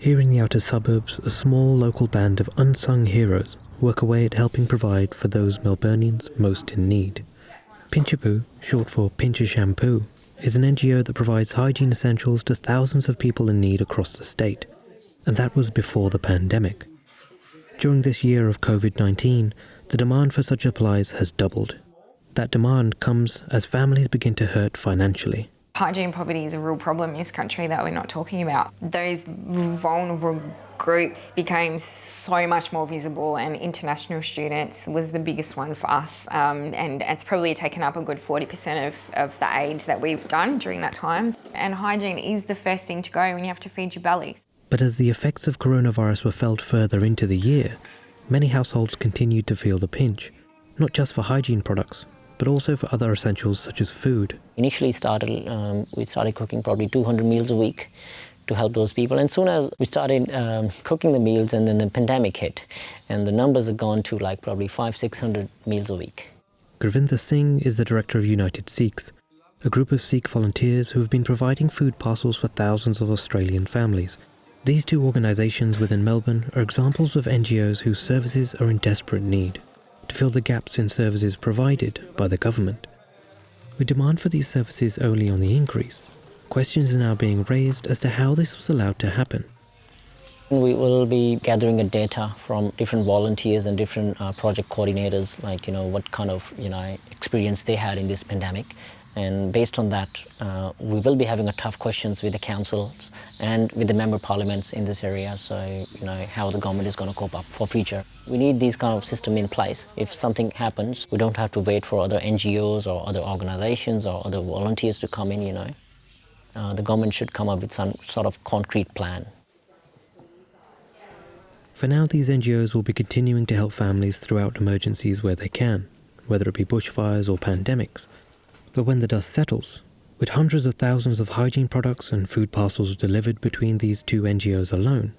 Here in the outer suburbs, a small local band of unsung heroes work away at helping provide for those Melburnians most in need. Pinchapoo, short for Pinchapoo, is an NGO that provides hygiene essentials to thousands of people in need across the state, and that was before the pandemic. During this year of COVID-19, the demand for such supplies has doubled. That demand comes as families begin to hurt financially. Hygiene poverty is a real problem in this country that we're not talking about. Those vulnerable groups became so much more visible, and international students was the biggest one for us. And it's probably taken up a good 40% of the aid that we've done during that time. And hygiene is the first thing to go when you have to feed your bellies. But as the effects of coronavirus were felt further into the year, many households continued to feel the pinch, not just for hygiene products, but also for other essentials such as food. Initially we started cooking probably 200 meals a week to help those people. And soon as we started cooking the meals, and then the pandemic hit, and the numbers have gone to like probably 500-600 meals a week. Gurvinder Singh is the director of United Sikhs, a group of Sikh volunteers who have been providing food parcels for thousands of Australian families. These two organisations within Melbourne are examples of NGOs whose services are in desperate need to fill the gaps in services provided by the government. With demand for these services only on the increase, questions are now being raised as to how this was allowed to happen. We will be gathering data from different volunteers and different project coordinators, like what kind of experience they had in this pandemic. And based on that, we will be having tough questions with the councils and with the member parliaments in this area, so how the government is going to cope up for future. We need these kind of system in place. If something happens, we don't have to wait for other NGOs or other organizations or other volunteers to come in, The government should come up with some sort of concrete plan. For now, these NGOs will be continuing to help families throughout emergencies where they can, whether it be bushfires or pandemics. But when the dust settles, with hundreds of thousands of hygiene products and food parcels delivered between these two NGOs alone,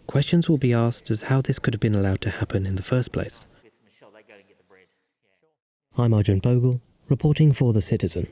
questions will be asked as how this could have been allowed to happen in the first place. I'm Arjun Bogle, reporting for The Citizen.